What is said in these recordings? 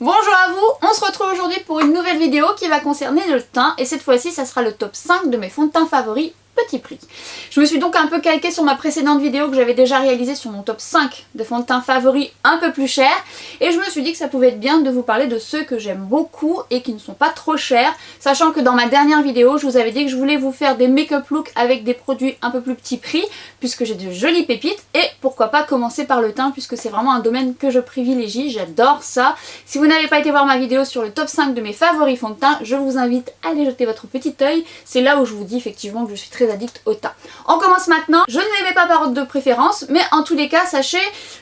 Bonjour à vous, on se retrouve aujourd'hui pour une nouvelle vidéo qui va concerner le teint et cette fois-ci ça sera le top 5 de mes fonds de teint favoris petit prix. Je me suis donc un peu calquée sur ma précédente vidéo que j'avais déjà réalisée sur mon top 5 de fonds de teint favoris un peu plus chers et je me suis dit que ça pouvait être bien de vous parler de ceux que j'aime beaucoup et qui ne sont pas trop chers, sachant que dans ma dernière vidéo je vous avais dit que je voulais vous faire des make-up looks avec des produits un peu plus petit prix puisque j'ai de jolies pépites et pourquoi pas commencer par le teint puisque c'est vraiment un domaine que je privilégie, j'adore ça. Si vous n'avez pas été voir ma vidéo sur le top 5 de mes favoris fonds de teint, je vous invite à aller jeter votre petit œil, c'est là où je vous dis effectivement que je suis très addict au teint. On commence maintenant, je ne les mets pas par ordre de préférence, mais en tous les cas sachez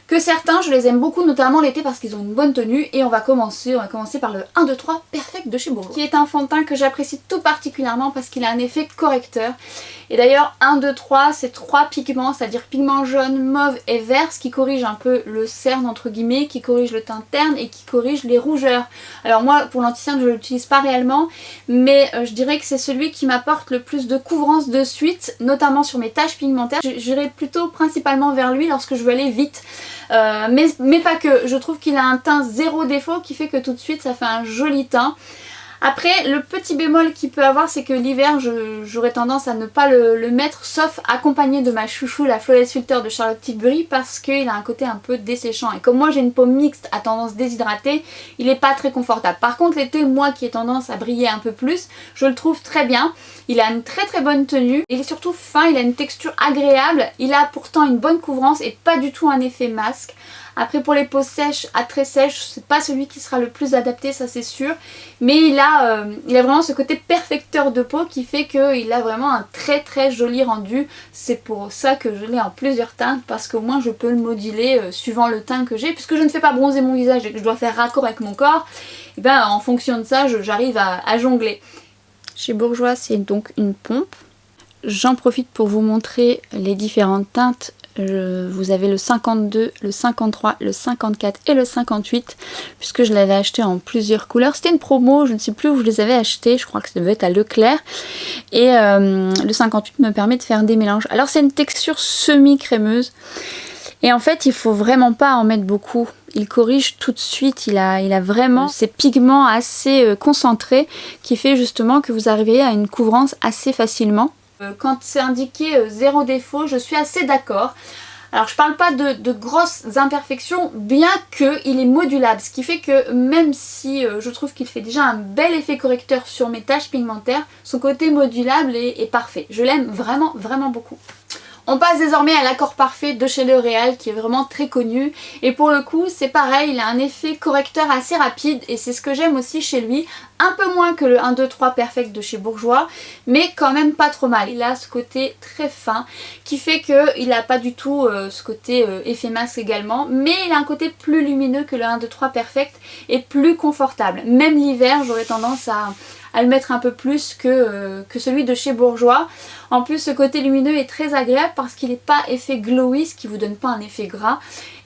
que certains je les aime beaucoup, notamment l'été parce qu'ils ont une bonne tenue et on va commencer par le 1, 2, 3 Perfect de chez Bourjois, qui est un fond de teint que j'apprécie tout particulièrement parce qu'il a un effet correcteur. Et d'ailleurs 1, 2, 3 c'est 3 pigments, c'est-à-dire pigments jaune, mauve et vert, ce qui corrige un peu le cerne entre guillemets, qui corrige le teint terne et qui corrige les rougeurs. Alors moi pour l'anti-cerne je ne l'utilise pas réellement, mais je dirais que c'est celui qui m'apporte le plus de couvrance de suite, notamment sur mes taches pigmentaires. J'irai plutôt principalement vers lui lorsque je veux aller vite, mais pas que. Je trouve qu'il a un teint zéro défaut qui fait que tout de suite ça fait un joli teint. Après, le petit bémol qu'il peut avoir, c'est que l'hiver, j'aurais tendance à ne pas le mettre, sauf accompagné de ma chouchou, la Flawless Filter de Charlotte Tilbury, parce qu'il a un côté un peu desséchant. Et comme moi j'ai une peau mixte à tendance déshydratée, il n'est pas très confortable. Par contre, l'été, moi qui ai tendance à briller un peu plus, je le trouve très bien. Il a une très bonne tenue, il est surtout fin, il a une texture agréable, il a pourtant une bonne couvrance et pas du tout un effet masque. Après pour les peaux sèches à très sèches, c'est pas celui qui sera le plus adapté, ça c'est sûr. Mais il a vraiment ce côté perfecteur de peau qui fait qu'il a vraiment un très joli rendu. C'est pour ça que je l'ai en plusieurs teintes, parce qu'au moins je peux le moduler suivant le teint que j'ai. Puisque je ne fais pas bronzer mon visage et que je dois faire raccord avec mon corps, et ben en fonction de ça j'arrive à jongler. Chez Bourjois c'est donc une pompe. J'en profite pour vous montrer les différentes teintes. Vous avez le 52, le 53, le 54 et le 58 puisque je l'avais acheté en plusieurs couleurs. C'était une promo, je ne sais plus où je les avais achetés, je crois que ça devait être à Leclerc. Et le 58 me permet de faire des mélanges. Alors c'est une texture semi-crémeuse et en fait il faut vraiment pas en mettre beaucoup. Il corrige tout de suite, il a vraiment ces pigments assez concentrés qui fait justement que vous arrivez à une couvrance assez facilement. Quand c'est indiqué zéro défaut, je suis assez d'accord. Alors je parle pas de grosses imperfections, bien qu'il est modulable, ce qui fait que même si je trouve qu'il fait déjà un bel effet correcteur sur mes taches pigmentaires, son côté modulable est parfait. Je l'aime vraiment beaucoup. On passe désormais à l'accord parfait de chez L'Oréal qui est vraiment très connu et pour le coup c'est pareil, il a un effet correcteur assez rapide et c'est ce que j'aime aussi chez lui, un peu moins que le 1, 2, 3 Perfect de chez Bourjois mais quand même pas trop mal. Il a ce côté très fin qui fait qu'il n'a pas du tout ce côté effet masque également, mais il a un côté plus lumineux que le 1, 2, 3 Perfect et plus confortable. Même l'hiver j'aurais tendance à le mettre un peu plus que celui de chez Bourjois. En plus ce côté lumineux est très agréable parce qu'il n'est pas effet glowy, ce qui vous donne pas un effet gras.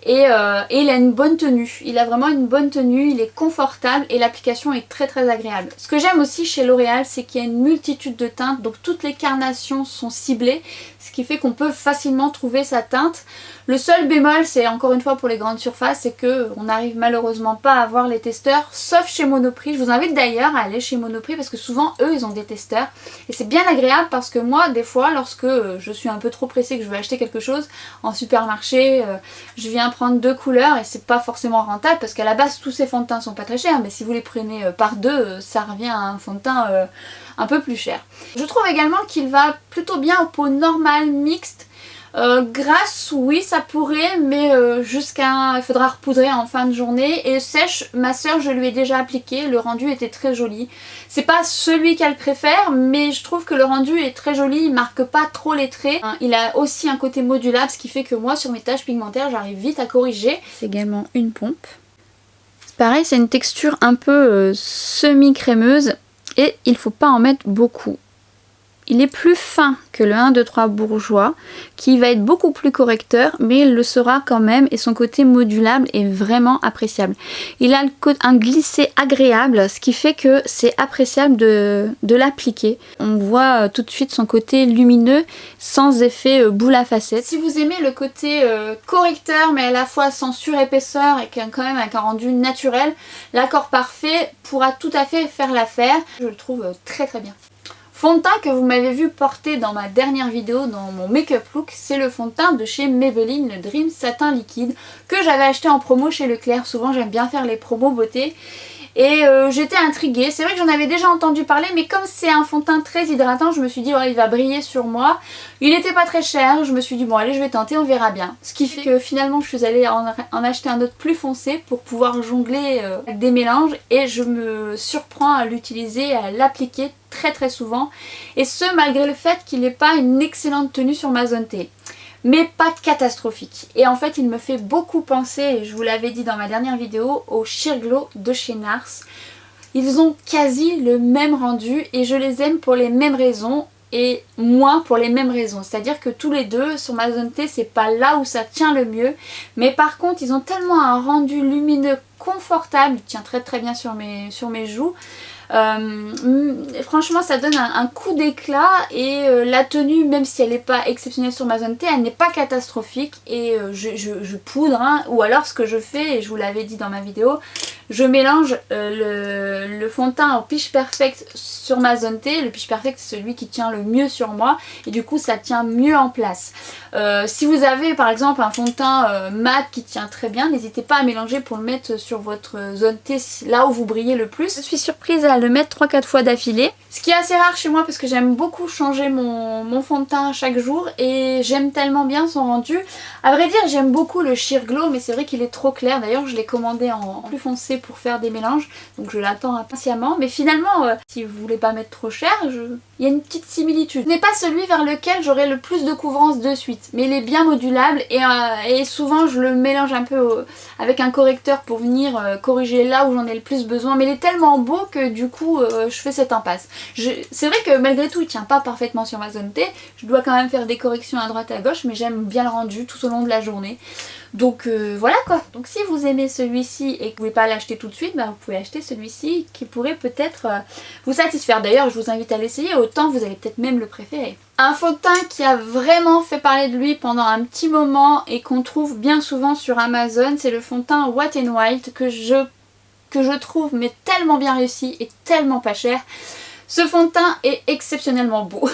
Et il a une bonne tenue, il a vraiment une bonne tenue, il est confortable et l'application est très agréable. Ce que j'aime aussi chez L'Oréal c'est qu'il y a une multitude de teintes, donc toutes les carnations sont ciblées, ce qui fait qu'on peut facilement trouver sa teinte. Le seul bémol c'est encore une fois pour les grandes surfaces, c'est qu'on n'arrive malheureusement pas à voir les testeurs, sauf chez Monoprix. Je vous invite d'ailleurs à aller chez Monoprix parce que souvent eux ils ont des testeurs et c'est bien agréable parce que moi des fois lorsque je suis un peu trop pressée que je veux acheter quelque chose en supermarché, je viens prendre 2 couleurs et c'est pas forcément rentable parce qu'à la base tous ces fonds de teint sont pas très chers, mais si vous les prenez par 2 ça revient à un fond de teint un peu plus cher. Je trouve également qu'il va plutôt bien aux peaux normales, mixtes. Grasse, oui ça pourrait, mais il faudra repoudrer en fin de journée. Et sèche, ma soeur je lui ai déjà appliqué, le rendu était très joli. C'est pas celui qu'elle préfère, mais je trouve que le rendu est très joli, il marque pas trop les traits. Il a aussi un côté modulable, ce qui fait que moi sur mes taches pigmentaires j'arrive vite à corriger. C'est également une pompe. Pareil, c'est une texture un peu semi-crémeuse et il faut pas en mettre beaucoup. Il est plus fin que le 1, 2, 3 Bourjois, qui va être beaucoup plus correcteur, mais il le sera quand même, et son côté modulable est vraiment appréciable. Il a un glissé agréable, ce qui fait que c'est appréciable de l'appliquer. On voit tout de suite son côté lumineux, sans effet boule à facettes. Si vous aimez le côté correcteur, mais à la fois sans surépaisseur et quand même avec un rendu naturel, l'accord parfait pourra tout à fait faire l'affaire. Je le trouve très très bien. Fond de teint que vous m'avez vu porter dans ma dernière vidéo dans mon make-up look, c'est le fond de teint de chez Maybelline, le Dream Satin Liquide, que j'avais acheté en promo chez Leclerc. Souvent j'aime bien faire les promos beauté. Et j'étais intriguée, c'est vrai que j'en avais déjà entendu parler, mais comme c'est un fond de teint très hydratant, je me suis dit oh, il va briller sur moi. Il n'était pas très cher, je me suis dit bon allez je vais tenter, on verra bien. Ce qui fait que finalement je suis allée en acheter un autre plus foncé pour pouvoir jongler avec des mélanges, et je me surprends à l'utiliser, à l'appliquer très très souvent. Et ce malgré le fait qu'il n'ait pas une excellente tenue sur ma zone T. Mais pas catastrophique. Et en fait il me fait beaucoup penser, et je vous l'avais dit dans ma dernière vidéo, au Sheer Glow de chez NARS. Ils ont quasi le même rendu et je les aime pour les mêmes raisons et moins pour les mêmes raisons. C'est-à-dire que tous les deux sur ma zone T c'est pas là où ça tient le mieux, mais par contre ils ont tellement un rendu lumineux confortable, il tient très très bien sur mes joues. Franchement ça donne un coup d'éclat, et la tenue, même si elle n'est pas exceptionnelle sur ma zone T, elle n'est pas catastrophique. Et je poudre, hein, ou alors ce que je fais, et je vous l'avais dit dans ma vidéo, je mélange le fond de teint au Pitch Perfect sur ma zone T. Le Pitch Perfect c'est celui qui tient le mieux sur moi, et du coup ça tient mieux en place. Si vous avez par exemple un fond de teint mat qui tient très bien, n'hésitez pas à mélanger pour le mettre sur votre zone T, là où vous brillez le plus. Je suis surprise à le mettre 3-4 fois d'affilée, ce qui est assez rare chez moi parce que j'aime beaucoup changer mon fond de teint chaque jour, et j'aime tellement bien son rendu. À vrai dire j'aime beaucoup le Sheer Glow, mais c'est vrai qu'il est trop clair. D'ailleurs je l'ai commandé en plus foncé pour faire des mélanges, donc je l'attends impatiemment. Mais finalement si vous voulez pas mettre trop cher, il y a une petite similitude. Ce n'est pas celui vers lequel j'aurai le plus de couvrance de suite, mais il est bien modulable, et souvent je le mélange un peu avec un correcteur pour venir corriger là où j'en ai le plus besoin. Mais il est tellement beau que du coup je fais cette impasse. C'est vrai que malgré tout il tient pas parfaitement sur ma zone T, je dois quand même faire des corrections à droite et à gauche, mais j'aime bien le rendu tout au long de la journée. Donc voilà quoi. Donc si vous aimez celui-ci et que vous ne pouvez pas l'acheter tout de suite, bah, vous pouvez acheter celui-ci qui pourrait peut-être vous satisfaire. D'ailleurs je vous invite à l'essayer, autant vous allez peut-être même le préférer. Un fond de teint qui a vraiment fait parler de lui pendant un petit moment et qu'on trouve bien souvent sur Amazon, c'est le fond de teint Wet n Wild que je trouve mais tellement bien réussi et tellement pas cher. Ce fond de teint est exceptionnellement beau.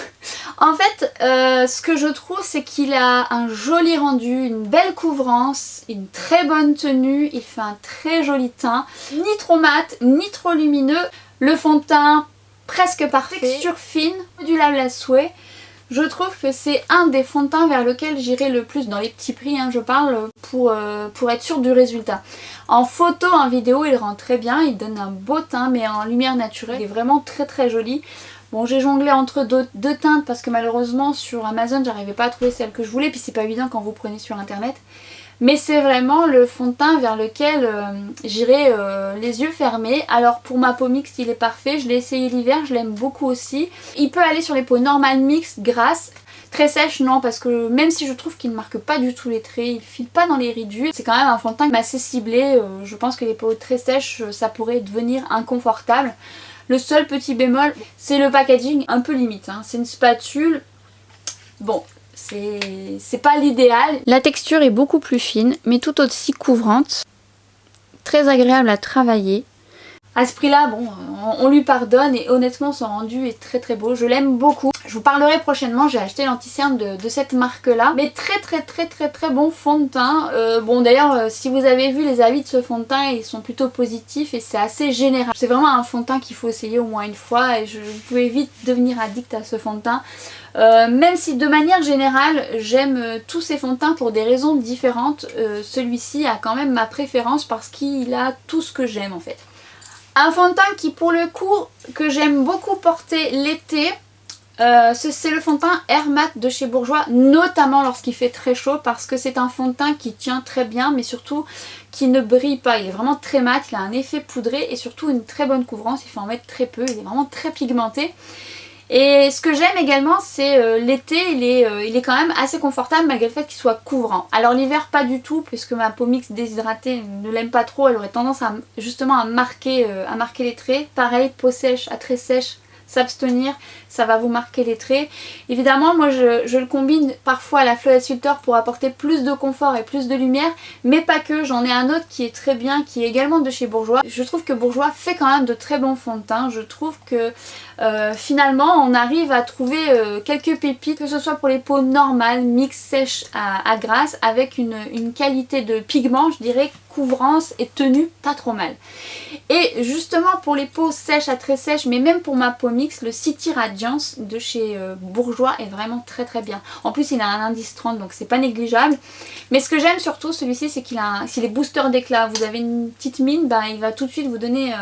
En fait, ce que je trouve, c'est qu'il a un joli rendu, une belle couvrance, une très bonne tenue, il fait un très joli teint, ni trop mat, ni trop lumineux. Le fond de teint presque parfait, texture fine, modulable à souhait. Je trouve que c'est un des fonds de teint vers lequel j'irai le plus, dans les petits prix hein, je parle, pour être sûre du résultat. En photo, en vidéo, il rend très bien, il donne un beau teint, mais en lumière naturelle, il est vraiment très très joli. Bon, j'ai jonglé entre deux teintes parce que malheureusement sur Amazon j'arrivais pas à trouver celle que je voulais, puis c'est pas évident quand vous prenez sur internet. Mais c'est vraiment le fond de teint vers lequel j'irai les yeux fermés. Alors pour ma peau mixte il est parfait, je l'ai essayé l'hiver, je l'aime beaucoup aussi. Il peut aller sur les peaux normales mixtes, grasses. Très sèche non, parce que même si je trouve qu'il ne marque pas du tout les traits, il file pas dans les ridules, c'est quand même un fond de teint assez ciblé. Je pense que les peaux très sèches ça pourrait devenir inconfortable. Le seul petit bémol c'est le packaging un peu limite hein. C'est une spatule, bon c'est pas l'idéal. La texture est beaucoup plus fine mais tout aussi couvrante, très agréable à travailler. À ce prix là bon on lui pardonne, et honnêtement son rendu est très très beau, je l'aime beaucoup. Je vous parlerai prochainement, j'ai acheté l'anti-cerne de cette marque là, mais très bon fond de teint. Bon d'ailleurs si vous avez vu les avis de ce fond de teint ils sont plutôt positifs et c'est assez général. C'est vraiment un fond de teint qu'il faut essayer au moins une fois, et vous pouvez vite devenir addict à ce fond de teint. Même si de manière générale j'aime tous ces fonds de teint pour des raisons différentes, celui-ci a quand même ma préférence parce qu'il a tout ce que j'aime en fait. Un fond de teint qui pour le coup que j'aime beaucoup porter l'été, c'est le fond de teint Air Mat de chez Bourjois, notamment lorsqu'il fait très chaud, parce que c'est un fond de teint qui tient très bien mais surtout qui ne brille pas. Il est vraiment très mat, il a un effet poudré et surtout une très bonne couvrance, il faut en mettre très peu, il est vraiment très pigmenté. Et ce que j'aime également, c'est l'été, il est quand même assez confortable malgré le fait qu'il soit couvrant. Alors l'hiver pas du tout, puisque ma peau mixte déshydratée ne l'aime pas trop, elle aurait tendance à justement à marquer les traits. Pareil, peau sèche à très sèche, s'abstenir, ça va vous marquer les traits. Évidemment, moi je le combine parfois à la Flawless Filter pour apporter plus de confort et plus de lumière, mais pas que. J'en ai un autre qui est très bien, qui est également de chez Bourjois. Je trouve que Bourjois fait quand même de très bons fonds de teint. Je trouve que finalement on arrive à trouver quelques pépites, que ce soit pour les peaux normales, mixtes, sèches à grasses, avec une qualité de pigment, je dirais, couvrance et tenue pas trop mal. Et justement pour les peaux sèches à très sèches, mais même pour ma peau mixte, le City Radiance de chez Bourjois est vraiment très très bien. En plus il a un indice 30, donc c'est pas négligeable. Mais ce que j'aime surtout celui-ci, c'est s'il est booster d'éclat. Vous avez une petite mine, bah, il va tout de suite vous donner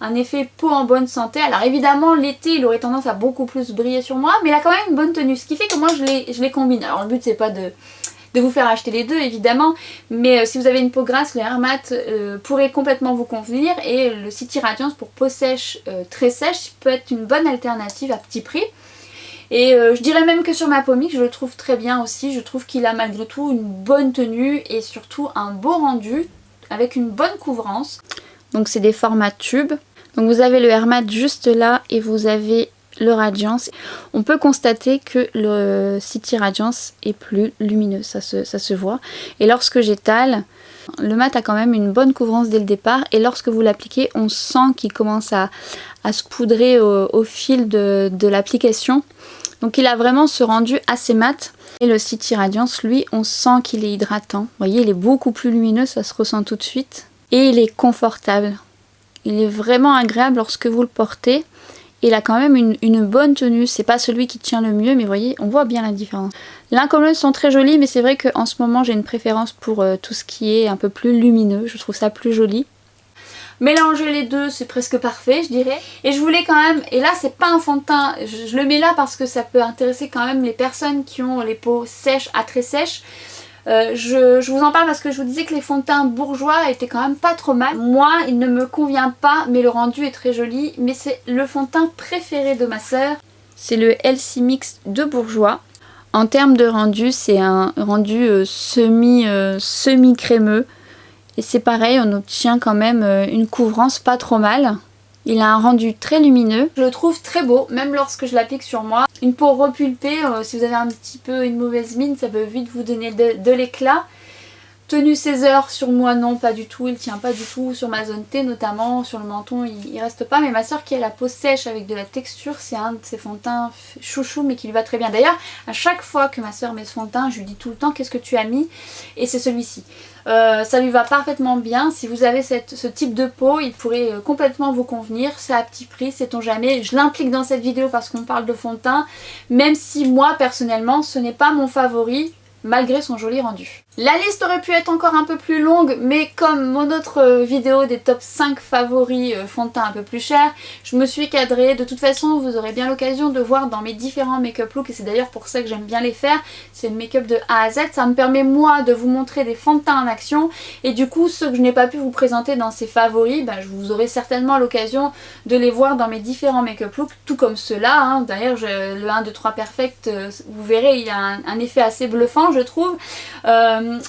un effet peau en bonne santé. Alors évidemment l'été il aurait tendance à beaucoup plus briller sur moi, mais il a quand même une bonne tenue, ce qui fait que moi je les combine. Alors le but c'est pas de vous faire acheter les deux évidemment, mais si vous avez une peau grasse, le Air Matte pourrait complètement vous convenir, et le City Radiance pour peau sèche, très sèche, peut être une bonne alternative à petit prix. Et je dirais même que sur ma peau mixte, je le trouve très bien aussi. Je trouve qu'il a malgré tout une bonne tenue et surtout un beau rendu avec une bonne couvrance. Donc c'est des formats tubes. Donc vous avez le Air Matte juste là et vous avez le Radiance. On peut constater que le City Radiance est plus lumineux, ça se voit. Et lorsque j'étale, le mat a quand même une bonne couvrance dès le départ, et lorsque vous l'appliquez, on sent qu'il commence à se poudrer au fil de l'application. Donc il a vraiment ce rendu assez mat. Et le City Radiance, lui, on sent qu'il est hydratant. Vous voyez, il est beaucoup plus lumineux, ça se ressent tout de suite. Et il est confortable. Il est vraiment agréable lorsque vous le portez. Il a quand même une bonne tenue, c'est pas celui qui tient le mieux, mais vous voyez, on voit bien la différence. L'un comme l'autre sont très jolis, mais c'est vrai qu'en ce moment j'ai une préférence pour tout ce qui est un peu plus lumineux, je trouve ça plus joli. Mélanger les deux, c'est presque parfait, je dirais. Et je voulais quand même, et là c'est pas un fond de teint, je le mets là parce que ça peut intéresser quand même les personnes qui ont les peaux sèches à très sèches. Je vous en parle parce que je vous disais que les fonds de teint Bourjois étaient quand même pas trop mal. Moi il ne me convient pas, mais le rendu est très joli. Mais c'est le fond de teint préféré de ma sœur. C'est le Healthy Mix de Bourjois. En termes de rendu, c'est un rendu semi-crémeux. Et c'est pareil, on obtient quand même une couvrance pas trop mal. Il a un rendu très lumineux. Je le trouve très beau, même lorsque je l'applique sur moi. Une peau repulpée, si vous avez un petit peu une mauvaise mine, ça peut vite vous donner de l'éclat. Tenue 16 heures sur moi, non, pas du tout. Il tient pas du tout. Sur ma zone T notamment, sur le menton, il reste pas. Mais ma soeur qui a la peau sèche avec de la texture, c'est un de ses fonds de teint chouchou, mais qui lui va très bien. D'ailleurs, à chaque fois que ma soeur met ce fond de teint, je lui dis tout le temps qu'est-ce que tu as mis, et c'est celui-ci. Ça lui va parfaitement bien. Si vous avez ce type de peau, il pourrait complètement vous convenir. C'est à petit prix, sait-on jamais. Je l'implique dans cette vidéo parce qu'on parle de fond de teint, même si moi personnellement ce n'est pas mon favori, malgré son joli rendu. La liste aurait pu être encore un peu plus longue, mais comme mon autre vidéo des top 5 favoris fond de teint un peu plus cher, je me suis cadrée. De toute façon, vous aurez bien l'occasion de voir dans mes différents make-up looks, et c'est d'ailleurs pour ça que j'aime bien les faire. C'est le make-up de A à Z, ça me permet moi de vous montrer des fonds de teint en action, et du coup ceux que je n'ai pas pu vous présenter dans ces favoris, vous aurez certainement l'occasion de les voir dans mes différents make-up looks, tout comme ceux-là, hein. D'ailleurs le 1, 2, 3 Perfect, vous verrez, il a un effet assez bluffant je trouve.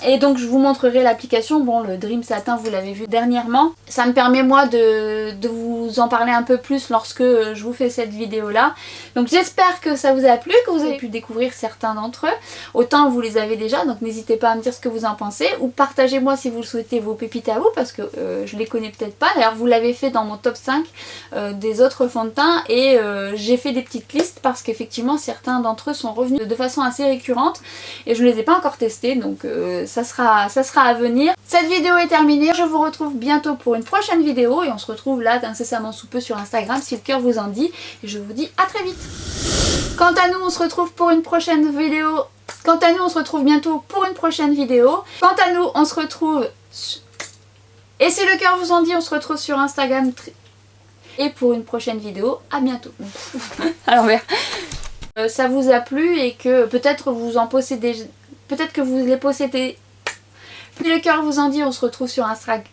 Et donc je vous montrerai l'application. Bon, le Dream Satin vous l'avez vu dernièrement. Ça me permet moi de vous en parler un peu plus lorsque je vous fais cette vidéo là. Donc j'espère que ça vous a plu, que vous avez pu découvrir certains d'entre eux. Autant vous les avez déjà, donc n'hésitez pas à me dire ce que vous en pensez, ou partagez-moi si vous le souhaitez vos pépites à vous, parce que je les connais peut-être pas. D'ailleurs vous l'avez fait dans mon top 5 des autres fonds de teint, et j'ai fait des petites listes parce qu'effectivement certains d'entre eux sont revenus de façon assez récurrente et je ne les ai pas encore testés, donc ça sera à venir. Cette vidéo est terminée, je vous retrouve bientôt pour une prochaine vidéo, et on se retrouve là incessamment sous peu sur Instagram si le cœur vous en dit, et je vous dis à très vite. Quant à nous, on se retrouve pour une prochaine vidéo. Quant à nous, on se retrouve bientôt pour une prochaine vidéo. Quant à nous, on se retrouve... Et si le cœur vous en dit, on se retrouve sur Instagram. Et pour une prochaine vidéo, à bientôt. À l'envers. Ça vous a plu et que peut-être vous en possédez... Peut-être que vous les possédez... Si le cœur vous en dit, on se retrouve sur Instagram.